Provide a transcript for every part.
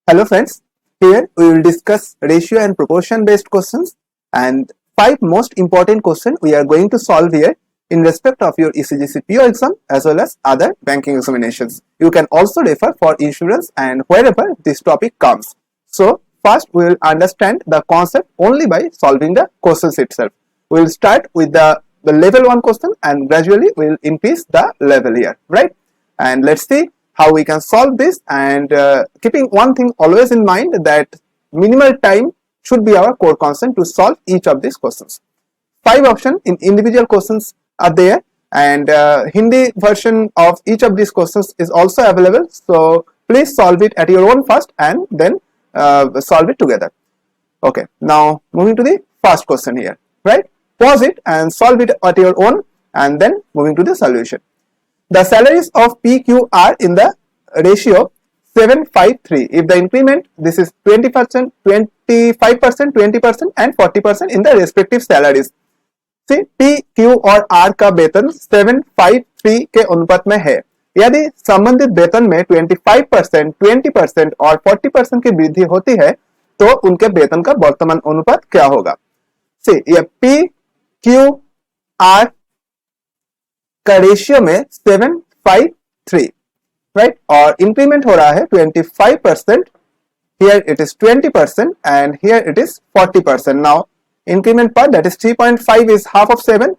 Hello friends, here we will discuss ratio and proportion based questions and 5 most important questions we are going to solve here in respect of your ECGC PO exam as well as other banking examinations. You can also refer for insurance and wherever this topic comes. So first we will understand the concept only by solving the questions itself. We will start with the level 1 question and gradually we will increase the level here, right? And let's see how we can solve this, and keeping one thing always in mind that minimal time should be our core concern to solve each of these questions. 5 options in individual questions are there, and Hindi version of each of these questions is also available, so please solve it at your own first and then solve it together. Okay, now moving to the first question here, right? Pause it and solve it at your own and then moving to the solution. The salaries of PQ are in the ratio 7:5:3. If the increment, this is 20%, 25%, 20% and 40% in the respective salaries. See, P, Q और R का वेतन 7:5:3 के अनुपात में है. यदि संबंधित वेतन में 25%, 20% और 40% की वृद्धि होती है तो उनके वेतन का वर्तमान अनुपात क्या होगा? See, ये P, Q, R का रेशियो में 7:5:3, राइट, और इंक्रीमेंट हो रहा है 25%, here it is 20% and here it is 40%. now increment part, that is 3.5 is half of 7,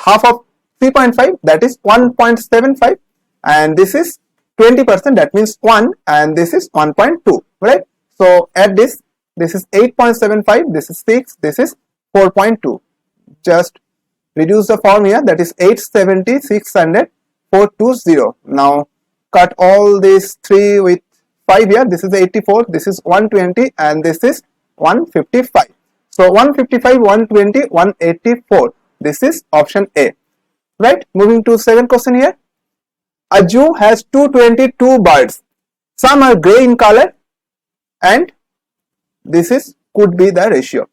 half of 3.5, that is 1.75, and this is 20%, that means 1, and this is 1.2, right? So add this is 8.75, this is 6, this is 4.2. just reduce the form here, that is 870, 600, 420. Now cut all these 3 with 5 here, this is 84, this is 120 and this is 155. So 155, 120, 184. This is option A, right? Moving to second question here. A zoo has 222 birds. Some are grey in color and this is could be the ratio.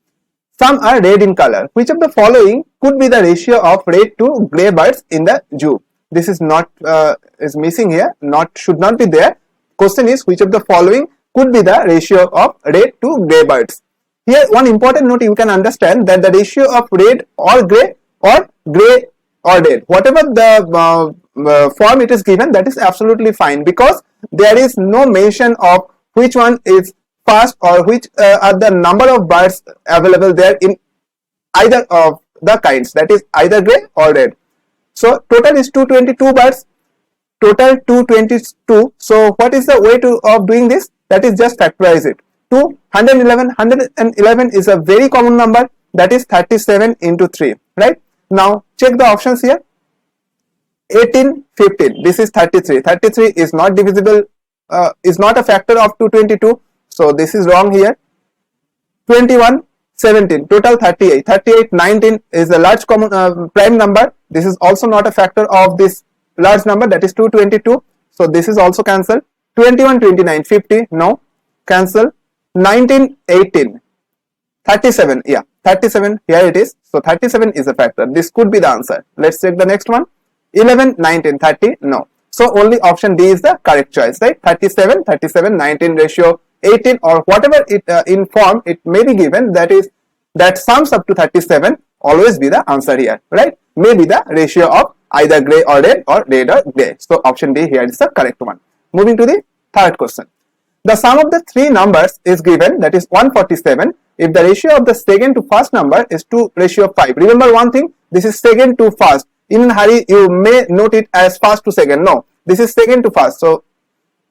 Some are red in color. Which of the following could be the ratio of red to grey birds in the zoo? This is not is missing here. Should not be there. Question is, which of the following could be the ratio of red to grey birds? Here one important note you can understand, that the ratio of red or grey or red, whatever the form it is given, that is absolutely fine, because there is no mention of which one is first or which are the number of birds available there in either of the kinds, that is either grey or red. So total is 222 birds, total 222. So what is the way of doing this? That is just factorize it. 111 is a very common number, that is 37 into 3, right? Now check the options here. 18, 15, this is 33. 33 is not divisible, is not a factor of 222. So this is wrong here. 21, 17, total 38. 38, 19 is a large common prime number. This is also not a factor of this large number, that is 222. So this is also cancelled. 21, 29, 50, no, cancel. 19, 18, 37, yeah, 37, here it is. So 37 is a factor. This could be the answer. Let's check the next one. 11, 19, 30, no. So only option D is the correct choice, right? 37, 37, 19 ratio 18 or whatever it in form it may be given, that sums up to 37, always be the answer here, right? May be the ratio of either grey or red or red or grey. So option D here is the correct one. Moving to the third question. The sum of the 3 numbers is given, that is 147, if the ratio of the second to first number is to ratio of 5. Remember one thing, this is second to first. In a hurry you may note it as first to second. No, this is second to first. So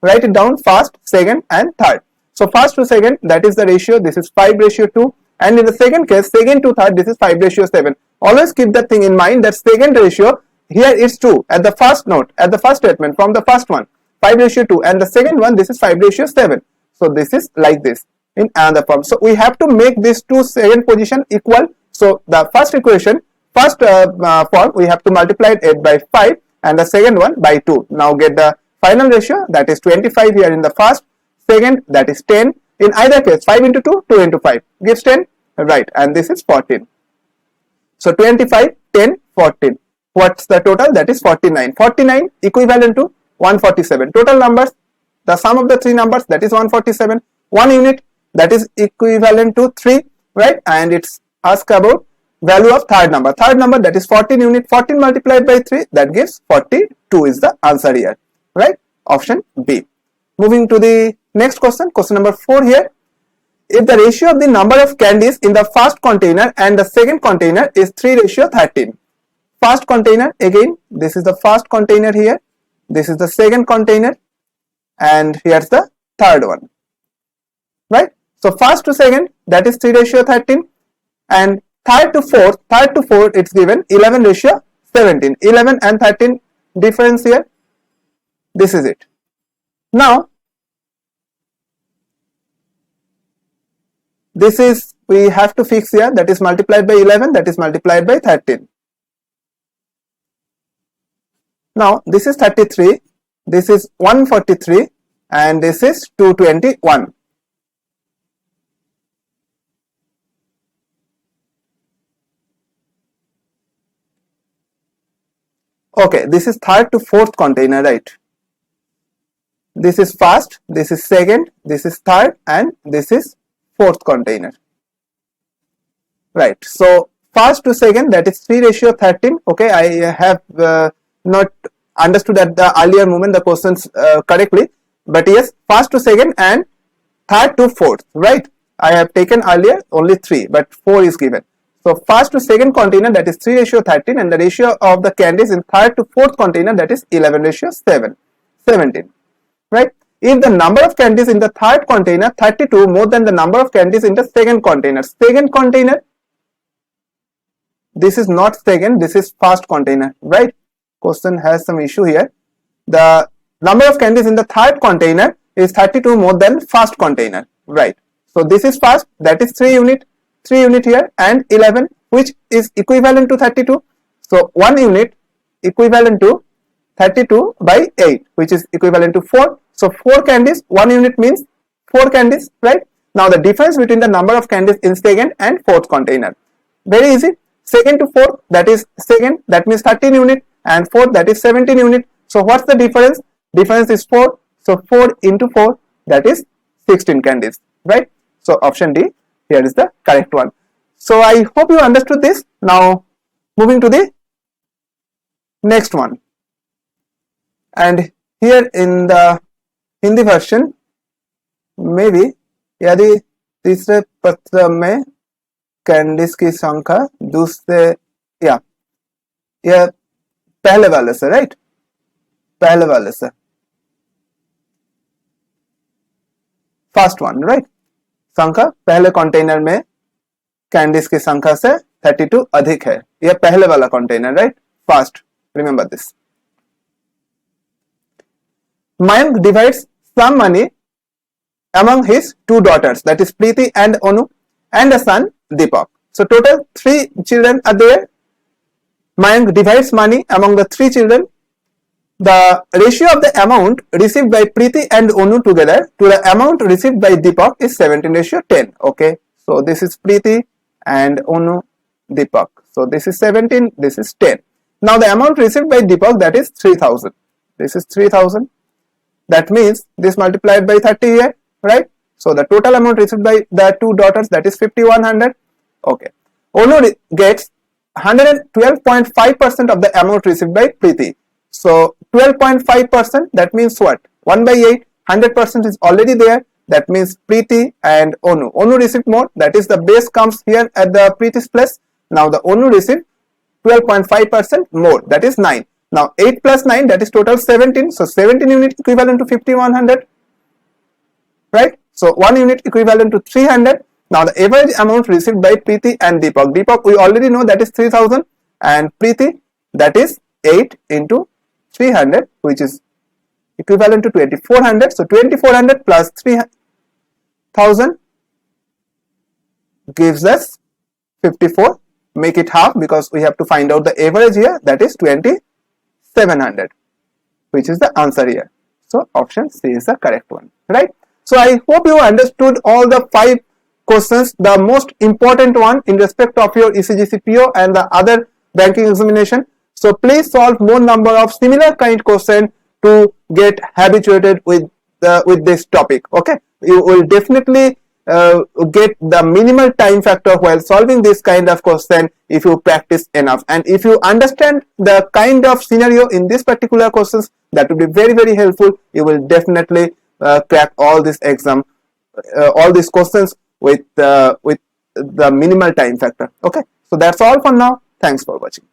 write it down, first, second and third. So first to second, that is the ratio, this is 5:2, and in the second case, second to third, this is 5:7. Always keep that thing in mind, that second ratio here is 2 at the first note, at the first statement from the first one, 5:2, and the second one, this is 5:7. So this is like this in another form. So we have to make these two second position equal. So the first equation, first form, we have to multiply it by 5 and the second one by 2. Now get the final ratio, that is 25 here in the first, second, that is 10. In either case, 5 into 2, 2 into 5 gives 10, right? And this is 14. So 25, 10, 14. What's the total? That is 49. 49 equivalent to 147. Total numbers the sum of the three numbers, that is 147. 1 unit, that is equivalent to 3, right? And it's asked about value of third number. Third number, that is 14 unit. 14 multiplied by 3, that gives 42 is the answer here, right? Option B. Moving to the next question, question number 4 here. If the ratio of the number of candies in the first container and the second container is 3:13. First container, again, this is the first container here. This is the second container. And here's the third one, right? So first to second, that is 3:13. And third to fourth, it's given 11:17. 11 and 13 difference here. This is it. Now, this is, we have to fix here, that is multiplied by 11, that is multiplied by 13. Now, this is 33, this is 143, and this is 221. Okay, this is third to fourth container, right? This is first, this is second, this is third, and this is fourth container, right? So first to second, that is 3:13. Okay, I have not understood at the earlier moment the questions correctly, but yes, first to second and third to fourth, right? I have taken earlier only 3, but 4 is given. So first to second container, that is 3:13, and the ratio of the candies in third to fourth container, that is 11:17, right? If the number of candies in the third container 32 more than the number of candies in the second container, this is not second, this is first container, right? Question has some issue here. The number of candies in the third container is 32 more than first container, right? So this is first, that is 3 unit here, and 11, which is equivalent to 32. So 1 unit equivalent to 32 by 8, which is equivalent to 4. So 4 candies, 1 unit means 4 candies, right? Now the difference between the number of candies in second and fourth container, very easy. Second to fourth, that is second, that means 13 unit, and fourth, that is 17 unit. So what's the difference? Difference is 4. So 4 into 4, that is 16 candies, right? So option D here is the correct one. So I hope you understood this. Now moving to the next one, and here in the Hindi version, maybe यदि तीसरे पत्र में कैंडिस की संख्या दूसरे या यह पहले वाले से, राइट? पहले वाले से, फर्स्ट वन, राइट? संख्या पहले कंटेनर में कैंडिस की संख्या से 32 अधिक है, यह पहले वाला container, right? First, remember this. Mayank divides some money among his 2 daughters, that is Preeti and Onu, and a son Deepak. So total 3 children are there. Mayank divides money among the 3 children. The ratio of the amount received by Preeti and Onu together to the amount received by Deepak is 17:10. Okay, so this is Preeti and Onu, Deepak. So this is 17, this is 10. Now the amount received by Deepak, that is 3000. This is 3000. That means this multiplied by 30 here, right? So the total amount received by the 2 daughters, that is 5100. Okay. Onu gets 112.5% of the amount received by Preeti. So 12.5%, that means what? 1 by 8, 100% is already there. That means Preeti and Onu. Onu received more, that is the base comes here at the Preeti's place. Now the Onu received 12.5% more, that is 9. Now 8 plus 9, that is total 17. So 17 unit equivalent to 5100, right? So 1 unit equivalent to 300. Now the average amount received by Preeti and Deepak. Deepak we already know, that is 3000, and Preeti, that is 8 into 300, which is equivalent to 2400. So 2400 plus 3000 gives us 54. Make it half because we have to find out the average here, that is 2700, which is the answer here. So option C is the correct one, right? So I hope you understood all the 5 questions, the most important one in respect of your ECGC PO and the other banking examination. So please solve more number of similar kind questions to get habituated with this topic. Okay, you will definitely get the minimal time factor while solving this kind of question if you practice enough, and if you understand the kind of scenario in this particular questions, that will be very, very helpful. You will definitely crack all this exam, all these questions with the minimal time factor. Okay, so that's all for now. Thanks for watching.